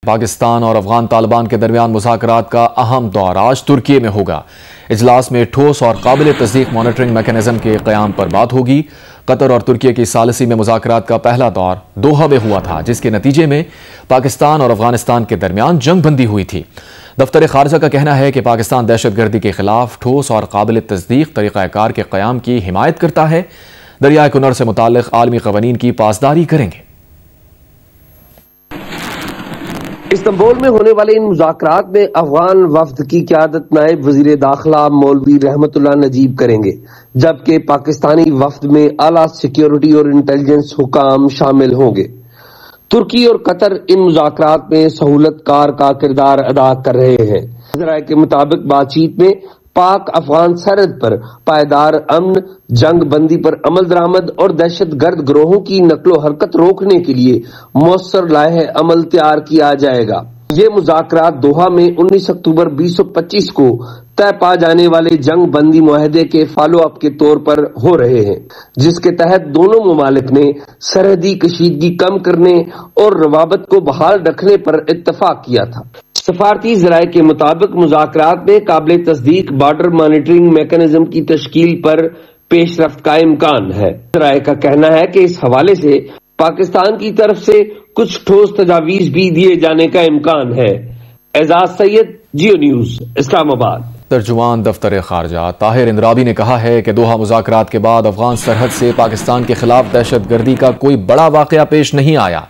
پاکستان اور افغان طالبان کے درمیان مذاکرات کا اہم دور آج ترکی میں ہوگا۔ اجلاس میں ٹھوس اور قابل تصدیق مانیٹرنگ میکانزم کے قیام پر بات ہوگی۔ قطر اور ترکی کی ثالثی میں مذاکرات کا پہلا دور دوحہ میں ہوا تھا، جس کے نتیجے میں پاکستان اور افغانستان کے درمیان جنگ بندی ہوئی تھی۔ دفتر خارجہ کا کہنا ہے کہ پاکستان دہشت گردی کے خلاف ٹھوس اور قابل تصدیق طریقہ کار کے قیام کی حمایت کرتا ہے، دریائے کنر سے متعلق عالمی قوانین کی پاسداری کریں گے۔ استنبول میں ہونے والے ان مذاکرات میں افغان وفد کی قیادت نائب وزیر داخلہ مولوی رحمت اللہ نجیب کریں گے، جبکہ پاکستانی وفد میں اعلیٰ سیکیورٹی اور انٹیلیجنس حکام شامل ہوں گے۔ ترکی اور قطر ان مذاکرات میں سہولت کار کا کردار ادا کر رہے ہیں۔ ذرائع کے مطابق بات چیت میں پاک افغان سرحد پر پائیدار امن، جنگ بندی پر عمل درآمد اور دہشت گرد گروہوں کی نقل و حرکت روکنے کے لیے مؤثر لائحہ عمل تیار کیا جائے گا۔ یہ مذاکرات دوحہ میں 19 اکتوبر 2025 کو طے پا جانے والے جنگ بندی معاہدے کے فالو اپ کے طور پر ہو رہے ہیں، جس کے تحت دونوں ممالک نے سرحدی کشیدگی کم کرنے اور روابط کو بحال رکھنے پر اتفاق کیا تھا۔ سفارتی ذرائع کے مطابق مذاکرات میں قابل تصدیق بارڈر مانیٹرنگ میکانزم کی تشکیل پر پیش رفت کا امکان ہے۔ ذرائع کا کہنا ہے کہ اس حوالے سے پاکستان کی طرف سے کچھ ٹھوس تجاویز بھی دیے جانے کا امکان ہے۔ اعزاز سید، جیو نیوز، اسلام آباد۔ ترجمان دفتر خارجہ طاہر اندرابی نے کہا ہے کہ دوحہ مذاکرات کے بعد افغان سرحد سے پاکستان کے خلاف دہشت گردی کا کوئی بڑا واقعہ پیش نہیں آیا۔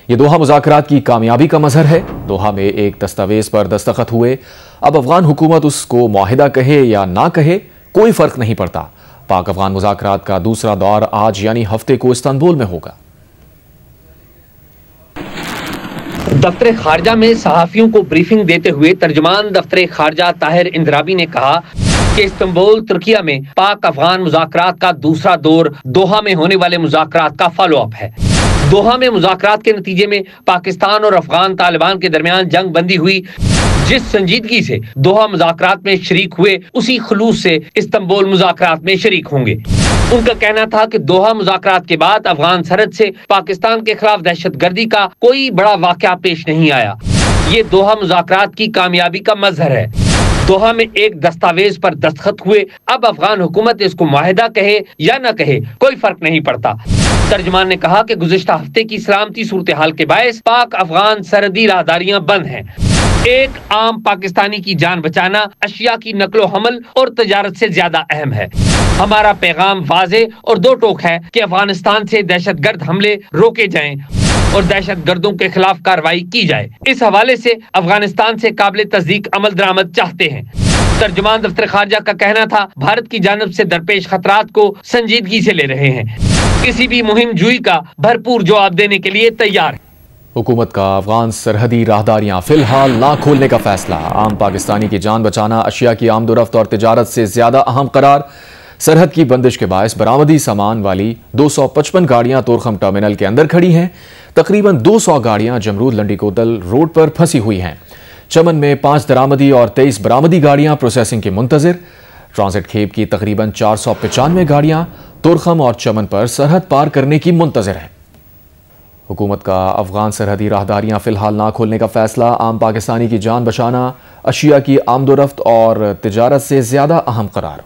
یہ دوحہ مذاکرات کی کامیابی کا مظہر ہے۔ دوحہ میں ایک دستاویز پر دستخط ہوئے، اب افغان حکومت اس کو معاہدہ کہے یا نہ کہے کوئی فرق نہیں پڑتا۔ پاک افغان مذاکرات کا دوسرا دور آج یعنی ہفتے کو استنبول میں ہوگا۔ دفتر خارجہ میں صحافیوں کو بریفنگ دیتے ہوئے ترجمان دفتر خارجہ طاہر اندرابی نے کہا کہ استنبول ترکیہ میں پاک افغان مذاکرات کا دوسرا دور دوحہ میں ہونے والے مذاکرات کا فالو اپ ہے۔ دوحہ میں مذاکرات کے نتیجے میں پاکستان اور افغان طالبان کے درمیان جنگ بندی ہوئی۔ جس سنجیدگی سے دوحہ مذاکرات میں شریک ہوئے، اسی خلوص سے استنبول مذاکرات میں شریک ہوں گے۔ ان کا کہنا تھا کہ دوحہ مذاکرات کے بعد افغان سرحد سے پاکستان کے خلاف دہشت گردی کا کوئی بڑا واقعہ پیش نہیں آیا۔ یہ دوحہ مذاکرات کی کامیابی کا مظہر ہے۔ دوحہ میں ایک دستاویز پر دستخط ہوئے، اب افغان حکومت اس کو معاہدہ کہے یا نہ کہے کوئی فرق نہیں پڑتا۔ ترجمان نے کہا کہ گزشتہ ہفتے کی سلامتی صورتحال کے باعث پاک افغان سرحدی راہداریاں بند ہیں۔ ایک عام پاکستانی کی جان بچانا اشیاء کی نقل و حمل اور تجارت سے زیادہ اہم ہے۔ ہمارا پیغام واضح اور دو ٹوک ہے کہ افغانستان سے دہشت گرد حملے روکے جائیں اور دہشت گردوں کے خلاف کارروائی کی جائے۔ اس حوالے سے افغانستان سے قابل تصدیق عمل درآمد چاہتے ہیں۔ ترجمان دفتر خارجہ کا کہنا تھا بھارت کی جانب سے درپیش خطرات کو سنجیدگی سے لے رہے ہیں، کسی بھی مہم جوئی کا بھرپور جواب دینے کے لیے تیار ہے۔ حکومت کا افغان سرحدی راہداریاں فی الحال نہ کھولنے کا فیصلہ، عام پاکستانی کی جان بچانا اشیاء کی آمد و رفت اور تجارت سے زیادہ اہم قرار۔ سرحد کی بندش کے باعث برآمدی سامان والی 255 گاڑیاں طورخم ٹرمینل کے اندر کھڑی ہیں۔ تقریباً 200 گاڑیاں جمرود لنڈی کوتل روڈ پر پھنسی ہوئی ہیں۔ چمن میں 5 درآمدی اور 23 برآمدی گاڑیاں پروسیسنگ کے منتظر۔ ٹرانزٹ کھیپ کی تقریباً 495 گاڑیاں طورخم اور چمن پر سرحد پار کرنے کی منتظر ہیں۔ حکومت کا افغان سرحدی راہداریاں فی الحال نہ کھولنے کا فیصلہ، عام پاکستانی کی جان بچانا اشیاء کی آمد و رفت اور تجارت سے زیادہ اہم قرار۔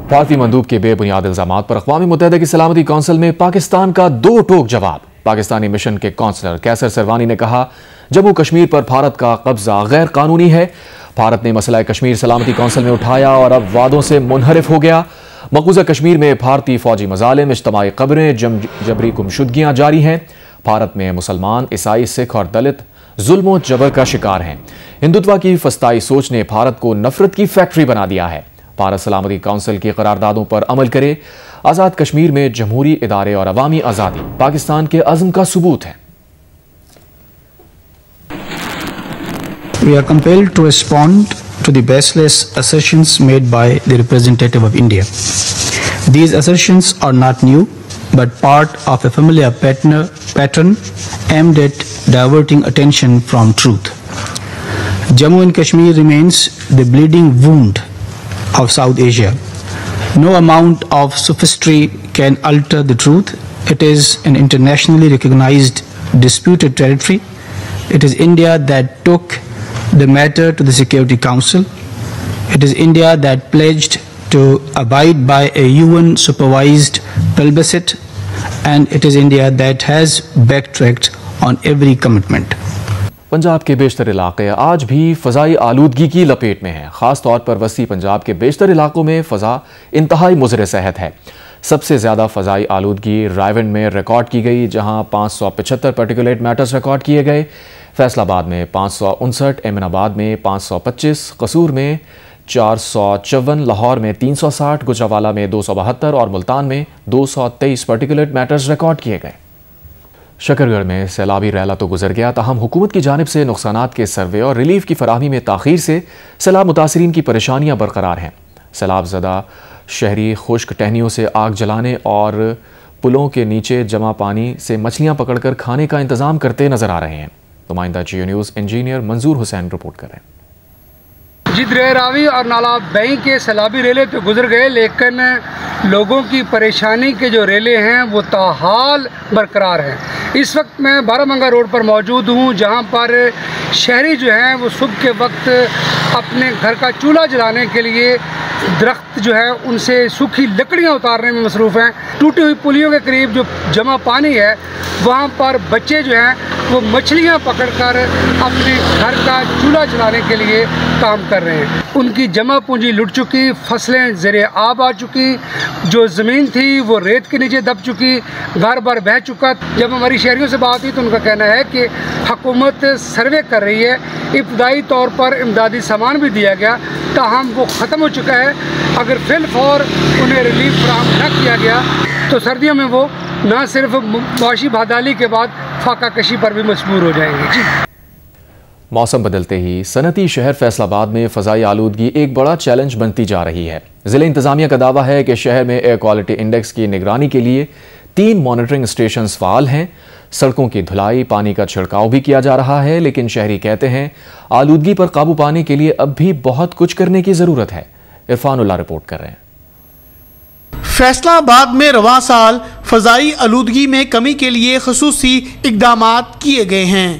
بھارتی مندوب کے بے بنیاد الزامات پر اقوام متحدہ کی سلامتی کونسل میں پاکستان کا دو ٹوک جواب۔ پاکستانی مشن کے کونسلر کیسر سروانی نے کہا جموں کشمیر پر بھارت کا قبضہ غیر قانونی ہے۔ بھارت نے مسئلہ کشمیر سلامتی کونسل میں اٹھایا اور اب وعدوں سے منحرف ہو گیا۔ مقبوضہ کشمیر میں بھارتی فوجی مظالم، اجتماعی قبریں، جبری گمشدگیاں جاری ہیں۔ بھارت میں مسلمان، عیسائی، سکھ اور دلت ظلم و جبر کا شکار ہیں۔ ہندوتوا کی فسطائی سوچ نے بھارت کو نفرت کی فیکٹری بنا دیا ہے۔ بھارت سلامتی کونسل کی قراردادوں پر عمل کرے۔ آزاد کشمیر میں جمہوری ادارے اور عوامی آزادی پاکستان کے عزم کا ثبوت ہے۔ We are compelled to respond to the baseless assertions made by the representative of India. These assertions are not new, but part of a familiar pattern aimed at diverting attention from truth. Jammu and Kashmir remains the bleeding wound of South Asia. No amount of sophistry can alter the truth. It is an internationally recognized disputed territory It is India that took the matter to the Security Council. It is India that pledged to abide by a UN-supervised plebiscite, and it is India that has backtracked on every commitment. Punjab के बेशतर इलाके आज भी फ़ज़ाई आलूदगी की लपेट में हैं। ख़ास तौर पर वसी पंजाब के बेशतर इलाकों में फ़ज़ा इंतहाई मुज़र सेहत है। सबसे ज़्यादा फ़ज़ाई आलूदगी रायवंड में रिकॉर्ड की गई, जहां 575 पार्टिकुलेट मैटर्स रिकॉर्ड किए गए। फैसलाबाद में 559, एमनाबाद में 525, कसूर में 454, लाहौर में 360, गुजरावाला में 272 और मुल्तान में 223 पार्टिकुलेट मैटर्स रिकॉर्ड किए गए। शकरगढ़ में सैलाबी रैला तो गुजर गया, ताहम हुकूमत की जानिब से नुकसानात के सर्वे और रिलीफ की फराहमी में ताख़ीर से सैलाब मुतासरीन की परेशानियां बरकरार हैं। सैलाब ज़दा शहरी खुश्क टहनियों से आग जलाने और पुलों के नीचे जमा पानी से मछलियां पकड़कर खाने का इंतज़ाम करते नजर आ रहे हैं। नुमाइंदा जियो न्यूज़ इंजीनियर मंजूर हुसैन रिपोर्ट कर रहे हैं। जिद्रे रावी और नाला बई के सैलाबी रेले तो गुजर गए, लेकिन लोगों की परेशानी के जो रेले हैं वो ताहाल बरकरार हैं। इस वक्त मैं बाराबंगा रोड पर मौजूद हूँ, जहाँ पर शहरी जो हैं वो सुबह के वक्त अपने घर का चूल्हा जलाने के लिए दरख्त जो है उनसे सूखी लकड़ियाँ उतारने में मसरूफ़ हैं। टूटी हुई पुलियों के करीब जो जमा पानी है वहाँ पर बच्चे जो हैं वो मछलियाँ पकड़कर अपने घर का चूल्हा जलाने के लिए काम कर रहे हैं। उनकी जमा पूंजी लुट चुकी, फसलें ज़रे आब आ चुकी, जो ज़मीन थी वो रेत के नीचे दब चुकी, घर भर बह चुका। जब हमारी शहरियों से बात हुई तो उनका कहना है कि हुकूमत सर्वे कर रही है, इब्तदाई तौर पर इमदादी सामान भी दिया गया, ताहम वो ख़त्म हो चुका है। अगर फिलफौर उन्हें रिलीफ फराहम न किया गया तो सर्दियों में वो न सिर्फ मुआशी बहाली के बाद फाका कशी पर भी मजबूर हो जाएंगे। जी। मौसम बदलते ही सनती शहर फैसलाबाद में फ़ज़ाई आलूदगी एक बड़ा चैलेंज बनती जा रही है। ज़िला इंतज़ामिया का दावा है कि शहर में एयर क्वालिटी इंडेक्स की निगरानी के लिए 3 मॉनिटरिंग स्टेशन फ़ाल हैं। सड़कों की धुलाई, पानी का छिड़काव भी किया जा रहा है, लेकिन शहरी कहते हैं आलूदगी पर काबू पाने के लिए अब भी बहुत कुछ करने की ज़रूरत है। इरफानुल्लाह रिपोर्ट कर रहे हैं। फैसलाबाद में रवां साल फ़ज़ाई आलूदगी में कमी के लिए ख़ुसूसी इक़दामात किए गए हैं।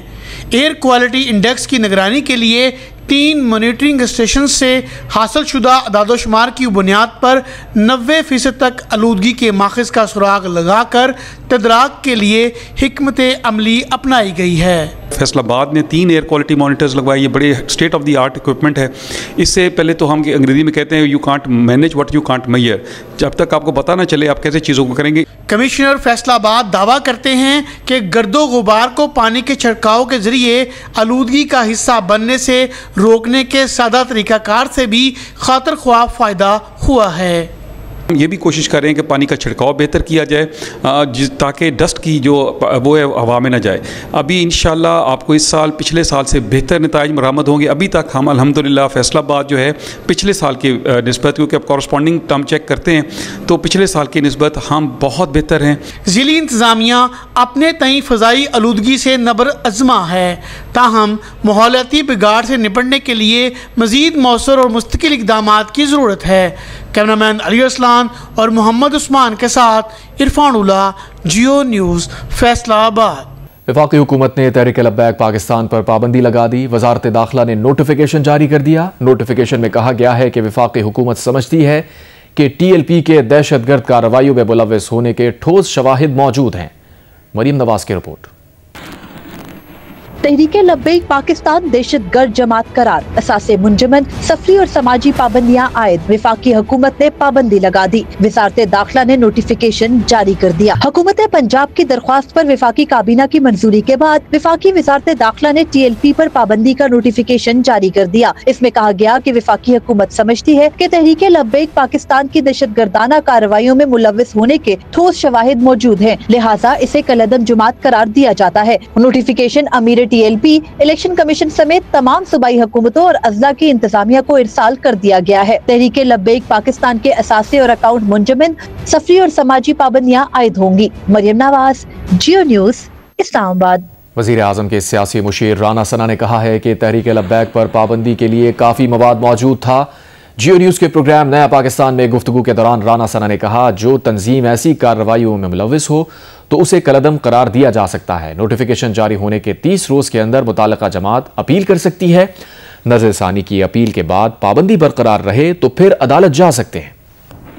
एयर क्वालिटी इंडेक्स की निगरानी के लिए 3 मॉनिटरिंग स्टेशन से हासिल शुदा अदादोशुमार की बुनियाद पर 90% तक आलूदगी के माखज़ का सुराग लगाकर तदराक के लिए हिकमत अमली अपनाई गई है। फैसलाबाद ने 3 एयर क्वालिटी मॉनिटर्स लगवाए। ये बड़े state of the art equipment है। इससे पहले तो हम अंग्रेजी में कहते हैं you can't manage what you can't measure. जब तक आपको पता ना चले आप कैसे चीज़ों को करेंगे। कमिश्नर फैसलाबाद दावा करते हैं कि गर्दो गुबार को पानी के छिड़काव के जरिए आलूदगी का हिस्सा बनने से रोकने के सादा तरीकाकार से भी खातिर ख्वाह फ़ायदा हुआ है। ये भी कोशिश कर रहे हैं कि पानी का छिड़काव बेहतर किया जाए ताकि डस्ट की जो वो है हवा में न जाए। अभी इंशाल्लाह आपको इस साल पिछले साल से बेहतर नताइज बरामद होंगे। अभी तक हम अल्हम्दुलिल्लाह फैसलाबाद जो है पिछले साल की निस्बत, क्योंकि आप कॉरस्पॉन्डिंग टर्म चेक करते हैं तो पिछले साल की निस्बत हम बहुत बेहतर हैं। ज़िली इंतज़ामिया अपने तई फ़ज़ाई आलूदगी से नबर अज़मा है, ताहम माहौलियाती बिगाड़ से निपटने के लिए मज़ीद मौसर और मुस्तकिल इक़दामात की ज़रूरत है। कैमरामैन अली असलान और मोहम्मद उस्मान के साथ इरफानुल्लाह, जियो न्यूज़, फैसलाबाद। वफाकी हुकूमत ने तहरीक लब्बैक पाकिस्तान पर पाबंदी लगा दी। वजारत दाखिला ने नोटिफिकेशन जारी कर दिया। नोटिफिकेशन में कहा गया है कि वफाकी हुकूमत समझती है कि TLP के दहशतगर्द कार्रवाइयों में मुलव्वस होने के ठोस शवाहिद मौजूद हैं। मरीम नवाज की रिपोर्ट। तहरीके लब्बैक पाकिस्तान दहशतगर्द जमात करार, असासे मुंजमन, सफरी और समाजी पाबंदियां आयद। वफाकी हुकूमत ने पाबंदी लगा दी। वजारत दाखिला ने नोटिफिकेशन जारी कर दिया। हुकूमत पंजाब की दरख्वास्त पर वफाकी काबीना की मंजूरी के बाद वफाकी वजारत दाखिला ने TLP पर पाबंदी का नोटिफिकेशन जारी कर दिया। इसमें कहा गया कि वफाकी हुकूमत समझती है कि तहरीके लब्बैक पाकिस्तान की दहशतगर्दाना कार्रवाइयों में मुलव्वस होने के ठोस शवाहिद मौजूद हैं, लिहाजा इसे कलअदम जमात करार दिया जाता है। नोटिफिकेशन अमीर TLP, इलेक्शन कमीशन समेत तमाम सूबाई हुकूमतों और अजला की इंतजामिया को इरसाल कर दिया गया है। तहरीके लब्बैक पाकिस्तान के असासे और अकाउंट मुंजमन, सफरी और समाजी पाबंदियां आयद होंगी। मरियम नवाज, जियो न्यूज़, इस्लामाबाद। वज़ीर आज़म के सियासी मुशीर राना सना ने कहा है कि तहरीक लब्बैक पर पाबंदी के लिए काफ़ी मवाद मौजूद था, جیو نیوز کے پروگرام نیا پاکستان میں گفتگو کے دوران رانا ثنا نے کہا جو تنظیم ایسی کارروائیوں میں ملوث ہو تو اسے کالعدم قرار دیا جا سکتا ہے. نوٹیفیکیشن جاری ہونے کے 30 روز کے اندر متعلقہ جماعت اپیل کر سکتی ہے. نظر ثانی کی اپیل کے بعد پابندی برقرار رہے تو پھر عدالت جا سکتے ہیں.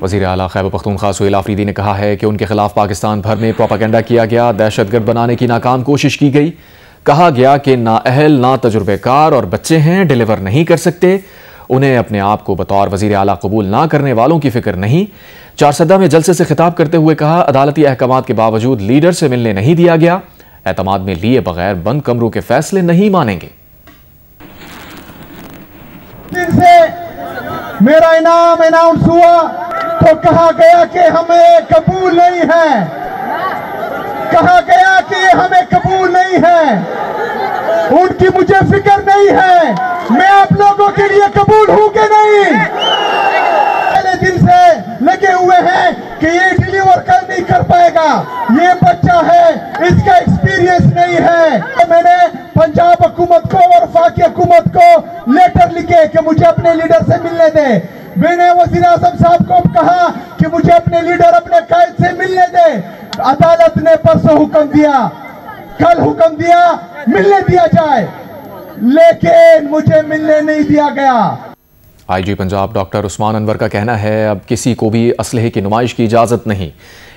وزیر اعلیٰ خیبر پختونخوا سہیل آفریدی نے کہا ہے کہ ان کے خلاف پاکستان بھر میں پروپیگنڈا کیا گیا, دہشت گرد بنانے کی ناکام کوشش کی گئی. کہا گیا کہ نااہل, نا تجربے کار اور بچے ہیں, ڈیلیور نہیں کر سکتے. انہیں اپنے آپ کو بطور وزیر اعلیٰ قبول نہ کرنے والوں کی فکر نہیں. چارسدہ میں جلسے سے خطاب کرتے ہوئے کہا عدالتی احکامات کے باوجود لیڈر سے ملنے نہیں دیا گیا. اعتماد میں لیے بغیر بند کمروں کے فیصلے نہیں مانیں گے. دن سے میرا انعام اناؤنس ہوا تو کہا گیا کہ ہمیں قبول نہیں ہے, کہا گیا کہ یہ ہمیں قبول نہیں ہے, ان کی مجھے فکر نہیں ہے, میں آپ لوگوں کے لیے قبول ہوں کہ نہیں. پہلے دن سے لگے ہوئے ہیں کہ یہ ڈیلیور کر نہیں کر پائے گا, یہ بچہ ہے, اس کا ایکسپیرینس نہیں ہے. میں نے پنجاب حکومت کو اور وفاقی حکومت کو لیٹر لکھے کہ مجھے اپنے لیڈر سے ملنے دیں. میں نے وزیر اعظم صاحب کو کہا کہ مجھے اپنے لیڈر, اپنے قائد سے ملنے دیں. عدالت نے پرسوں حکم دیا, کل حکم دیا ملنے دیا جائے, لیکن مجھے ملنے نہیں دیا گیا. آئی جی پنجاب ڈاکٹر عثمان انور کا کہنا ہے اب کسی کو بھی اسلحے کی نمائش کی اجازت نہیں.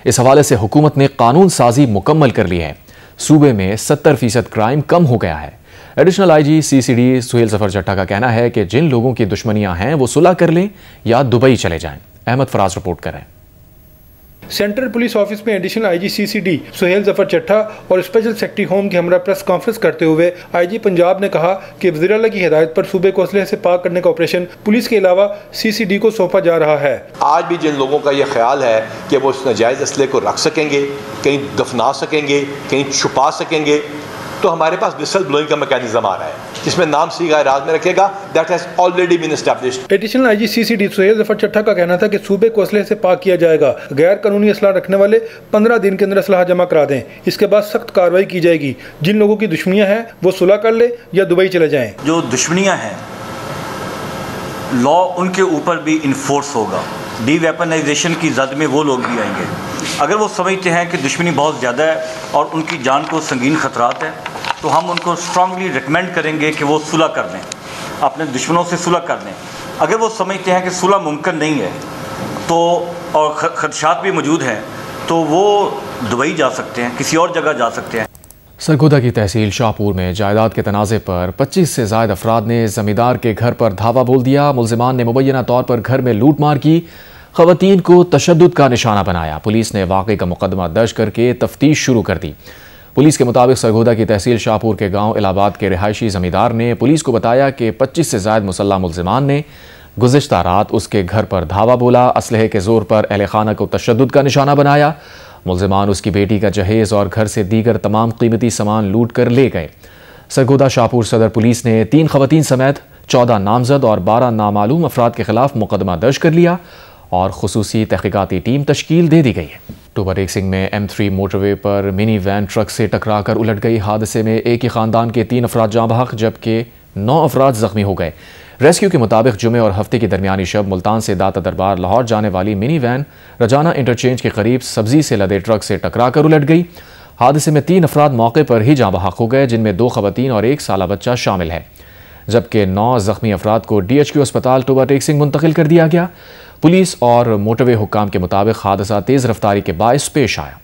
اس حوالے سے حکومت نے قانون سازی مکمل کر لی ہے. صوبے میں 70% کرائم کم ہو گیا ہے. Additional I G C C D Sohail Zafar Chattha کا کہنا ہے کہ جن لوگوں کی دشمنیاں ہیں وہ صلح کر لیں یا دبئی چلے جائیں. احمد فراز رپورٹ کریں. سینٹرل پولیس آفس میں additional I G C C D Sohail Zafar Chattha اور اسپیشل سیکرٹری ہوم کے ہمراہ پریس کانفرنس کرتے ہوئے آئی جی پنجاب نے کہا کہ وزیر اعلیٰ کی ہدایت پر صوبے کو اسلحے سے پاک کرنے کا آپریشن پولیس کے علاوہ سی سی ڈی کو سونپا جا رہا ہے. آج بھی جن لوگوں کا یہ خیال ہے کہ وہ اس ناجائز اسلحے کو رکھ سکیں گے, کہیں دفنا سکیں گے, کہیں چھپا سکیں گے, تو ہمارے پاس وسل بلوئنگ کا میکینزم آ رہا ہے جس میں نام سیگا راز میں رکھے گا. That has already been established. Additional I G C C D Sohail Zafar Chattha کا کہنا تھا کہ صوبے کو اسلحے سے پاک کیا جائے گا. غیر قانونی اسلحہ رکھنے والے 15 دن کے اندر اسلحہ جمع کرا دیں. اس کے بعد سخت کارروائی کی جائے گی. جن لوگوں کی دشمنیاں ہیں وہ صلح کر لے یا دبئی چلے جائیں. جو دشمنیاں ہیں لا ان کے اوپر بھی انفورس ہوگا. ڈی ویپنائزیشن کی زد میں وہ لوگ بھی آئیں گے. اگر وہ سمجھتے ہیں کہ دشمنی بہت زیادہ ہے اور ان کی جان کو سنگین خطرات ہیں تو ہم ان کو اسٹرانگلی ریکمینڈ کریں گے کہ وہ صلح کر لیں, اپنے دشمنوں سے صلح کر لیں. اگر وہ سمجھتے ہیں کہ صلح ممکن نہیں ہے تو اور خدشات بھی موجود ہیں تو وہ دبئی جا سکتے ہیں, کسی اور جگہ جا سکتے ہیں. سرگودا کی تحصیل شاہپور میں جائیداد کے تنازع پر 25 سے زائد افراد نے زمیندار کے گھر پر دھاوا بول دیا. ملزمان نے مبینہ طور پر گھر میں لوٹ مار کی, خواتین کو تشدد کا نشانہ بنایا. پولیس نے واقعے کا مقدمہ درج کر کے تفتیش شروع کر دی. پولیس کے مطابق سرگودا کی تحصیل شاہپور کے گاؤں الہ آباد کے رہائشی زمیندار نے پولیس کو بتایا کہ 25 سے زائد مسلح ملزمان نے گزشتہ رات اس کے گھر پر دھاوا بولا, اسلحے کے زور پر اہل خانہ کو تشدد کا نشانہ بنایا. ملزمان اس کی بیٹی کا جہیز اور گھر سے دیگر تمام قیمتی سامان لوٹ کر لے گئے. سرگودا شاہپور صدر پولیس نے 3 خواتین سمیت 14 نامزد اور 12 نامعلوم افراد کے خلاف مقدمہ درج کر لیا اور خصوصی تحقیقاتی ٹیم تشکیل دے دی گئی ہے. ٹوبہ ریک سنگھ میں M3 موٹر وے پر منی وین ٹرک سے ٹکرا کر الٹ گئی. حادثے میں ایک ہی خاندان کے 3 افراد جاں بحق جبکہ 9 افراد زخمی ہو گئے. ریسکیو کے مطابق جمعے اور ہفتے کی درمیانی شب ملتان سے داتا دربار لاہور جانے والی منی وین رجانہ انٹرچینج کے قریب سبزی سے لدے ٹرک سے ٹکرا کر الٹ گئی. حادثے میں 3 افراد موقع پر ہی جاں بحق ہو گئے, جن میں 2 خواتین اور 1 سالہ بچہ شامل ہے, جبکہ 9 زخمی افراد کو DHQ اسپتال ٹوبہ ریک سنگھ منتقل کر دیا گیا. پولیس اور موٹر وے حکام کے مطابق حادثہ تیز رفتاری کے باعث پیش آیا.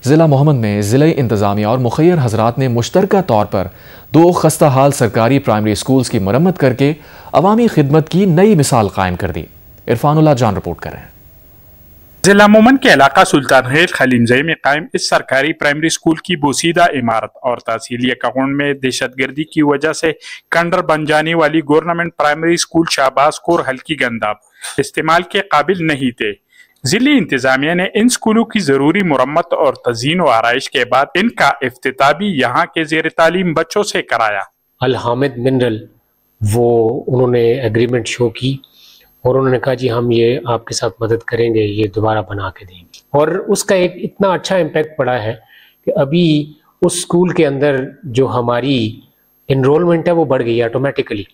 ضلع محمد میں ضلعی انتظامیہ اور مخیر حضرات نے مشترکہ طور پر 2 خستہ حال سرکاری پرائمری اسکولز کی مرمت کر کے عوامی خدمت کی نئی مثال قائم کر دی. عرفان اللہ جان رپورٹ کر رہے ہیں. ضلع مومن کے علاقہ سلطان خیل خلیمزئی میں قائم اس سرکاری پرائمری اسکول کی بوسیدہ عمارت اور تحصیلی اکاؤنٹ میں دہشت گردی کی وجہ سے کنڈر بن جانے والی گورنمنٹ پرائمری اسکول شہباز کور ہلکی گنداب استعمال کے قابل نہیں تھے. ضلعی انتظامیہ نے ان اسکولوں کی ضروری مرمت اور تزئین و آرائش کے بعد ان کا افتتاح بھی یہاں کے زیر تعلیم بچوں سے کرایا. الحامد منرل وہ انہوں نے ایگریمنٹ شو کی اور انہوں نے کہا جی ہم یہ آپ کے ساتھ مدد کریں گے, یہ دوبارہ بنا کے دیں گے. اور اس کا ایک اتنا اچھا امپیکٹ پڑا ہے کہ ابھی اس اسکول کے اندر جو ہماری انرولمنٹ ہے وہ بڑھ گئی ہے آٹومیٹیکلی.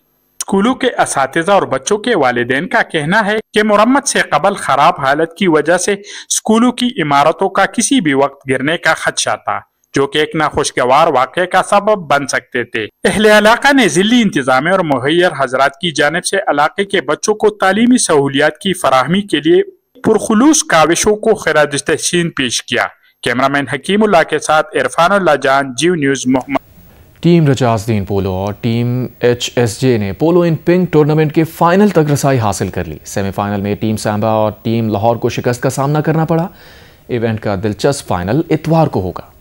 स्कूलों के असातिज़ा और बच्चों के वालिदैन का कहना है कि मरम्मत से कबल खराब हालत की वजह से स्कूलों की इमारतों का किसी भी वक्त गिरने का खदशा था, जो कि एक नाखुशगवार वाक़े का सबब बन सकते थे। अहले इलाका ने ज़िली इंतज़ामिया और मुहैयर हजरात की जानिब से इलाके के बच्चों को तालीमी सहूलियात की फराहमी के लिए पुरखुलूस काविशों को खिराज तहसीन पेश किया। कैमरामैन हकीमुल्लाह के साथ इरफानुल्लाह जान, जीव न्यूज़, मोहम्मद। टीम रजासदीन पोलो और टीम HSJ ने पोलो इन पिंक टूर्नामेंट के फाइनल तक रसाई हासिल कर ली। सेमीफाइनल में टीम सांबा और टीम लाहौर को शिकस्त का सामना करना पड़ा। इवेंट का दिलचस्प फाइनल इतवार को होगा।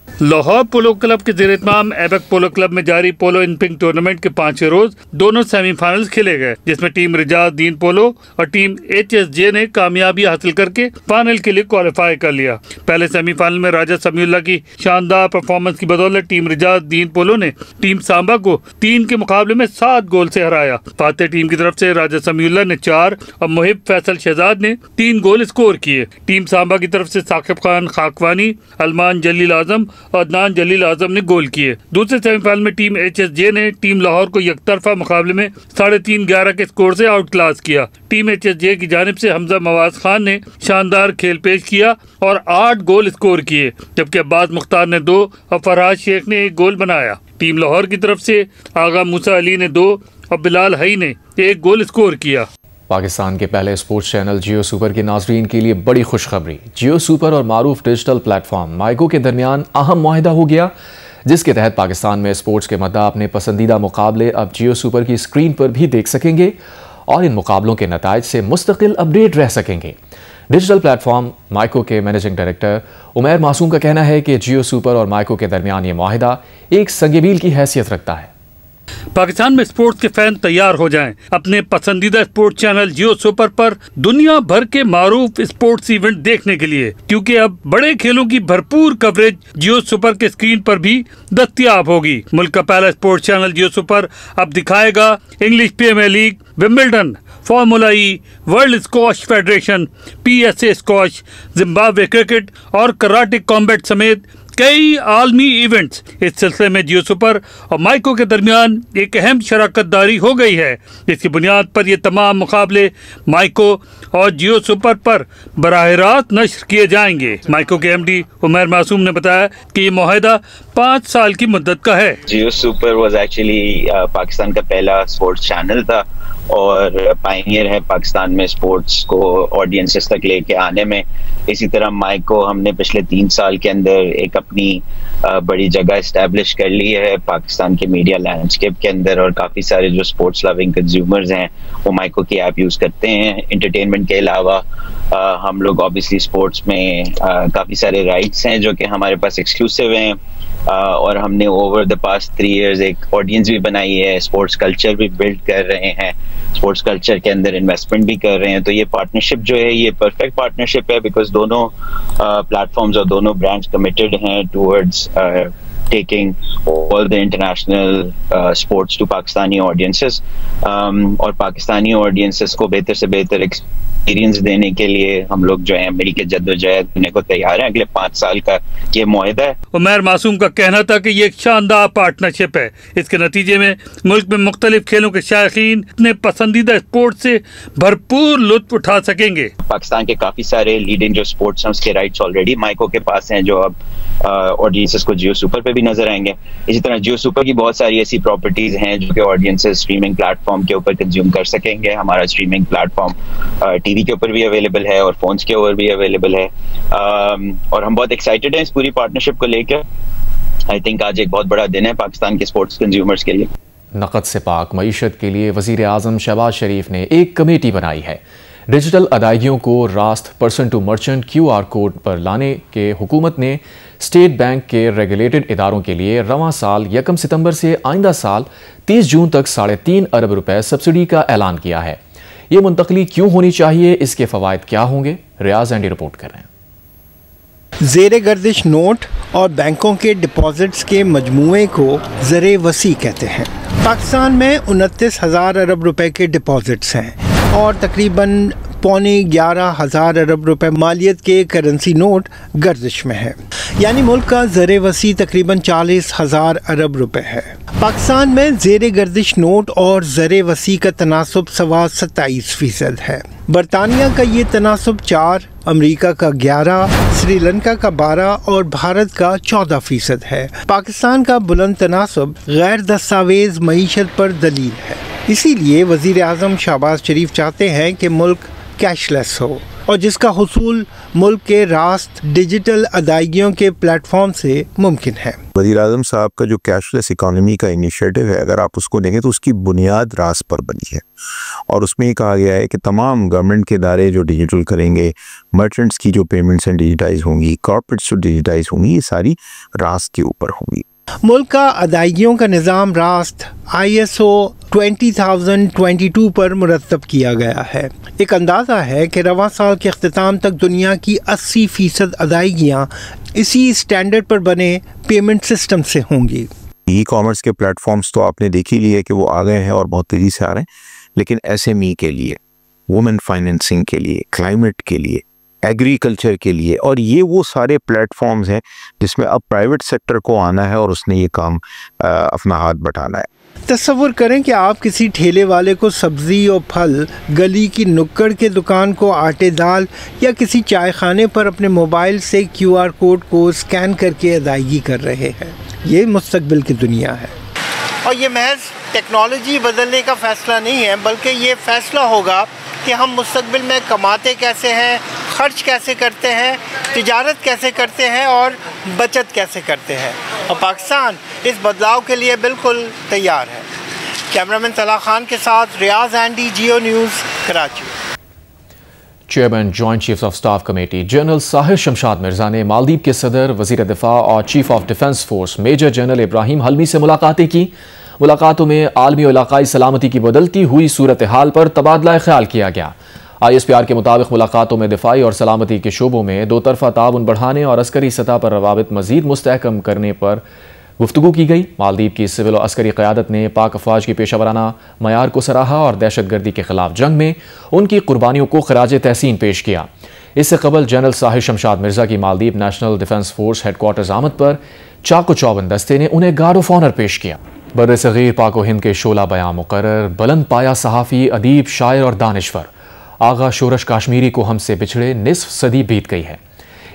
लाहौर पोलो क्लब के ज़ेर-ए-इत्माम एबक पोलो क्लब में जारी पोलो इन पिंक टूर्नामेंट के 5वें रोज दोनों सेमीफाइनल्स खेले गए, जिसमें टीम रजासदीन पोलो और टीम HSJ ने कामयाबी हासिल करके फाइनल के लिए क्वालिफाई कर लिया। पहले सेमीफाइनल में राजा समीउल्लाह की शानदार परफॉर्मेंस की बदौलत टीम रजासदीन पोलो ने टीम सांबा को 3 के मुकाबले में 7 गोल से हराया। फातेह टीम की तरफ से राजा समीउल्लाह ने 4 और मुहिब फैसल शहजाद ने 3 गोल स्कोर किए। टीम सांबा की तरफ से साकिब खान खाकवानी, अलमान जलील आजम और अदनान जलील आजम ने गोल किए। दूसरे सेमीफाइनल में टीम HSJ ने टीम लाहौर को यकतरफा मुकाबले में 3.5-11 के स्कोर से आउट क्लास किया। टीम HSJ की जानिब से हमजा मवाज खान ने शानदार खेल पेश किया और 8 गोल स्कोर किए, जबकि अब्बास मुख्तार ने 2 और फरहाद शेख ने 1 गोल बनाया। टीम लाहौर की तरफ से आगा मूसा अली ने 2 और बिलाल हई ने 1 गोल स्कोर किया। पाकिस्तान के पहले स्पोर्ट्स चैनल जियो सुपर के नाजरीन के लिए बड़ी खुशखबरी। जियो सुपर और मारूफ डिजिटल प्लेटफॉर्म माइको के दरमियान अहम मुआहिदा हो गया, जिसके तहत पाकिस्तान में स्पोर्ट्स के मद्दा अपने पसंदीदा मुकाबले अब जियो सुपर की स्क्रीन पर भी देख सकेंगे और इन मुकाबलों के नताइज से मुस्तकिल अपडेट रह सकेंगे। डिजिटल प्लेटफॉर्म माइको के मैनेजिंग डायरेक्टर उमैर मासूम का कहना है कि जियो सुपर और माइको के दरमियान ये मुआहिदा एक संगीबील की हैसियत रखता है। पाकिस्तान में स्पोर्ट्स के फैन तैयार हो जाएं अपने पसंदीदा स्पोर्ट्स चैनल जियो सुपर पर दुनिया भर के मारूफ स्पोर्ट्स इवेंट देखने के लिए, क्योंकि अब बड़े खेलों की भरपूर कवरेज जियो सुपर के स्क्रीन पर भी दस्तयाब होगी। मुल्क का पहला स्पोर्ट्स चैनल जियो सुपर अब दिखाएगा English Premier League, Wimbledon, Formula E, World Squash Federation, PSA squash, Zimbabwe cricket और कराटे कॉम्बैट समेत कई आलमी इवेंट्स। इस सिलसिले में जियो सुपर और माइको के दरमियान एक अहम शराकतदारी हो गई है, जिसकी बुनियाद पर ये तमाम मुकाबले माइको और जियो सुपर पर बराह रास्त नश्र किए जाएंगे। माइको के MD उमैर मासूम ने बताया कि ये मुआहिदा 5 साल की मुद्दत का है। जियो सुपर वाज एक्चुअली पाकिस्तान का पहला स्पोर्ट्स चैनल था और पायनियर है पाकिस्तान में स्पोर्ट्स को ऑडियंसेस तक लेके आने में। इसी तरह माइको हमने पिछले 3 साल के अंदर एक अपनी बड़ी जगह इस्टेब्लिश कर ली है पाकिस्तान के मीडिया लैंडस्केप के अंदर, और काफ़ी सारे जो स्पोर्ट्स लविंग कंज्यूमर्स हैं वो माइको की ऐप यूज़ करते हैं। एंटरटेनमेंट के अलावा हम लोग ऑब्वियसली स्पोर्ट्स में काफ़ी सारे राइट्स हैं जो कि हमारे पास एक्सक्लूसिव हैं, और हमने ओवर द पास्ट 3 इयर्स एक ऑडियंस भी बनाई है, स्पोर्ट्स कल्चर भी बिल्ड कर रहे हैं, स्पोर्ट्स कल्चर के अंदर इन्वेस्टमेंट भी कर रहे हैं। तो ये पार्टनरशिप जो है ये परफेक्ट पार्टनरशिप है, बिकॉज दोनों प्लेटफॉर्म्स और दोनों ब्रांड्स कमिटेड हैं towards taking all the international sports to Pakistani audiences, और पाकिस्तानी audiences को बेहतर से बेहतर एक्सपीरियंस देने के लिए हम लोग जो है मिल के जद्दोजहद करने को तैयार हैं। अगले 5 साल का ये मुआहिदा है। उमैर मासूम का कहना था कि ये एक शानदार पार्टनरशिप है। इसके नतीजे में मुल्क में मुख्तलिफ खेलों के शायकीन अपने पसंदीदा स्पोर्ट्स से भरपूर लुत्फ उठा सकेंगे। पाकिस्तान के काफी सारे लीडिंग जो स्पोर्ट्स हैं उसके राइट्स ऑलरेडी माइको के पास हैं, जो अब ऑडियंसेस को जियो सुपर पे भी नजर आएंगे। इसी तरह जियो सुपर की बहुत सारी ऐसी प्रॉपर्टीज हैं जो कि ऑडियंसेस स्ट्रीमिंग प्लेटफॉर्म के ऊपर कंज्यूम कर सकेंगे। हमारा स्ट्रीमिंग प्लेटफॉर्म टीवी के ऊपर भी अवेलेबल है और फोन्स के ऊपर भी अवेलेबल है, और हम बहुत एक्साइटेड हैं इस पूरी पार्टनरशिप को लेकर। आई थिंक आज एक बहुत बड़ा दिन है पाकिस्तान के स्पोर्ट्स कंज्यूमर्स के लिए। नकद से पाक मईशत के लिए वज़ीर आज़म शहबाज शरीफ ने एक कमेटी बनाई है। डिजिटल अदायगियों को रास्त person to merchant QR code पर लाने के हुकूमत ने स्टेट बैंक के रेगुलेटेड इदारों के लिए रवां साल 1 सितंबर से आइंदा साल 30 जून तक 3.5 अरब रुपए सब्सिडी का ऐलान किया है। ये मुंतकली क्यों होनी चाहिए, इसके फवायद क्या होंगे, रियाज एंडी रिपोर्ट कर रहे हैं। ज़ेरे गर्दिश नोट और बैंकों के डिपॉजिट्स के मजमूए को ज़रे वसी कहते हैं। पाकिस्तान में 29,000 अरब रुपए के डिपॉजिट्स हैं और तकरीबन 11,500 अरब रुपए मालियत के करेंसी नोट गर्दिश में है, यानी मुल्क का ज़र वसी तकरीबन 40,000 अरब रुपए है। पाकिस्तान में ज़ेर गर्दिश नोट और ज़र वसी का तनासब 27% है। बरतानिया का ये तनासब 4, अमेरिका का 11, श्रीलंका का 12 और भारत का 14% है। पाकिस्तान का बुलंद तनासब गैर दस्तावेज मईशत पर दलील है। इसीलिए वज़ीर आज़म शहबाज शरीफ चाहते हैं कि मुल्क कैशलेस हो और जिसका हुसूल मुल्क के रास्त डिजिटल अदायगियों के प्लेटफॉर्म से मुमकिन है। वज़ीर आज़म साहब का जो कैशलेस इकॉनमी का इनिशिएटिव है, अगर आप उसको देखें तो उसकी बुनियाद रास्त पर बनी है और उसमें ये कहा गया है कि तमाम गवर्नमेंट के इदारे जो डिजिटल करेंगे, मर्चेंट्स की जो पेमेंट्स हैं डिजिटाइज होंगी, कॉर्पोरेट्स जो डिजिटाइज होंगी, ये सारी रास्त के ऊपर होंगी। मुल्क का अदायगियों का निज़ाम रास्त ISO 20022 पर मुरतब किया गया है। एक अंदाज़ा है कि रवां साल के अख्तिताम तक दुनिया की 80% अदायगियाँ इसी स्टैंडर्ड पर बने पेमेंट सिस्टम से होंगी। ई कॉमर्स के प्लेटफॉर्म्स तो आपने देख ही लिए कि वो आ गए हैं और बहुत तेज़ी से आ रहे हैं, लेकिन SME के लिए, वुमेन फाइनेंसिंग के लिए, क्लाइमेट के लिए, एग्रीकल्चर के लिए, और ये वो सारे प्लेटफॉर्म्स हैं जिसमें अब प्राइवेट सेक्टर को आना है और उसने ये काम अपना हाथ बटाना है। तस्वुर करें कि आप किसी ठेले वाले को सब्ज़ी और फल, गली की नुक्कड़ के दुकान को आटे दाल या किसी चाय खाने पर अपने मोबाइल से QR कोड को स्कैन करके अदायगी कर रहे हैं। ये मुस्तकबिल की दुनिया है और ये महज टेक्नोलॉजी बदलने का फ़ैसला नहीं है, बल्कि ये फ़ैसला होगा कि हम मुस्तकबिल में कमाते कैसे हैं, खर्च कैसे करते हैं, तिजारत कैसे करते हैं और बचत कैसे करते हैं। और पाकिस्तान इस बदलाव के लिए बिल्कुल तैयार है। कैमरामैन तला खान के साथ रियाज एंडी, Geo news, Karachi. Chairman joint chief of staff committee general Sahir Shamshad Mirza ने मालदीव के सदर, वजीर दिफा और chief of defence force major general Ibrahim Hilmy से मुलाकातें की। मुलाकातों में आलमी और इलाकाई सलामती की बदलती हुई सूरत हाल पर तबादला ख्याल किया गया। ISPR के मुताबिक मुलाकातों में दिफाई और सलामती के शोबों में दो तरफा ताउन बढ़ाने और अस्करी सतह पर रवाबित मजीद मुस्तहकम करने पर गुफ्तगू की गई। मालदीव की सिविल और अस्करी क़यादत ने पाक अफवाज की पेशावराना मयार को सराहा और दहशत गर्दी के खिलाफ जंग में उनकी कुर्बानियों को खराज तहसीन पेश किया। इससे कबल जनरल साहिर शमशाद मिर्जा की Maldives national defence force headquarters आमद पर चाको चौबंद दस्ते ने उन्हें गार्ड ऑफ ऑनर पेश किया। बर्र-ए-सग़ीर पाक व हिंद के शोला बयां मुकर्रर, बुलंद पाया सहाफ़ी, अदीब, शायर और दानिश्वर आगा शोरश काश्मीरी को हमसे बिछड़े निस्फ सदी बीत गई है।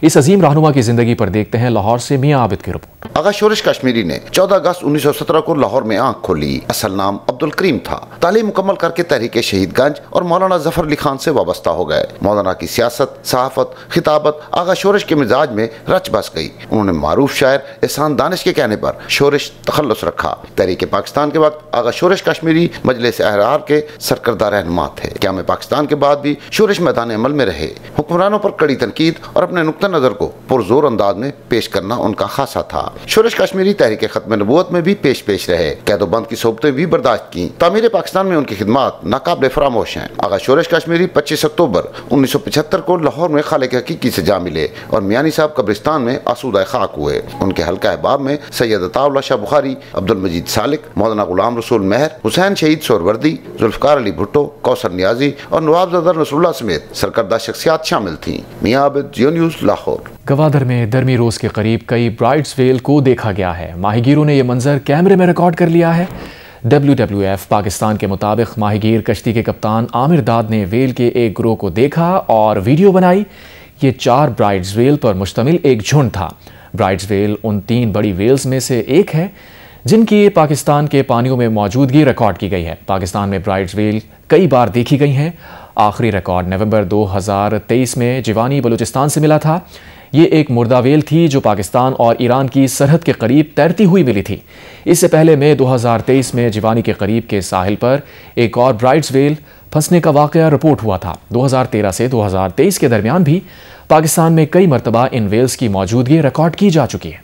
इस अजीम रहनुमा की जिंदगी पर देखते हैं लाहौर से मियां आबिद की रिपोर्ट। आगा शोरश काश्मीरी ने 14 अगस्त 1917 को लाहौर में आंख खोली। असल नाम अब्दुल करीम था। तालीम मुकम्मल करके तहरीक शहीदगंज और मौलाना जफर अली खान से वाबस्ता हो गए। मौलाना की सियासत, सहाफत, खिताबत आगा शोरश के मिजाज में रच बस गई। उन्होंने मारूफ शायर एहसान दानिश के कहने पर शोरश तखल्लुस रखा। तहरीक पाकिस्तान के वक्त आगा शोरश काश्मीरी मजलिस अहरार के सरकर्दा रहनुमा थे। क़याम पाकिस्तान के बाद भी शोरश मैदान अमल में रहे। हुक्मरानों पर कड़ी तनकीद और अपने नुक्ता नजर को पुरजोर अंदाज में पेश करना उनका खासा था। शोरश काश्मीरी तहरीक खत्म नबूवत में भी पेश रहे। कैदोबंद की सोबतें भी बर्दाश्त की। तामीर पाकिस्तान में उनकी खिदमात नाकाबिले फरामोश हैं। आगा शोरश काश्मीरी 25 अक्टूबर 1975 को लाहौर में खालिक हकीकी से जा मिले और मियानी साहब कब्रिस्तान में आसूदा खाक हुए। उनके हल्का अहबाब में सैयद अताउल्लाह शाह बुखारी, अब्दुल मजीद सालिक, मौलाना गुलाम रसूल मेहर, हुसैन शहीद सोहरवर्दी, जुल्फकार अली भुट्टो, कौसर नियाजी और नवाब नसरुल्लाह समेत सरकर्दा शख्सियात शामिल थीं। मियां आबिद, जियो न्यूज़, लाहौर। गवादर में दरमी रोज के करीब कई ब्राइड्स वेल को देखा गया है। माहीगीरों ने यह मंजर कैमरे में रिकॉर्ड कर लिया है। WWF पाकिस्तान के मुताबिक माहीगीर कश्ती के कप्तान आमिर दाद ने वेल के एक ग्रोह को देखा और वीडियो बनाई। ये 4 ब्राइड्स वेल पर मुश्तमिल एक झुंड था। ब्राइड्स वेल उन 3 बड़ी वेल्स में से एक है जिनकी पाकिस्तान के पानियों में मौजूदगी रिकॉर्ड की गई है। पाकिस्तान में ब्राइड्स वेल कई बार देखी गई हैं। आखिरी रिकॉर्ड नवंबर 2023 में जिवानी बलूचिस्तान से मिला था। ये एक मुर्दा वेल थी जो पाकिस्तान और ईरान की सरहद के करीब तैरती हुई मिली थी। इससे पहले मई 2023 में जिवानी के करीब के साहिल पर एक और ब्राइड्स वेल फंसने का वाकया रिपोर्ट हुआ था। 2013 से 2023 के दरमियान भी पाकिस्तान में कई मरतबा इन वेल्स की मौजूदगी रिकॉर्ड की जा चुकी है।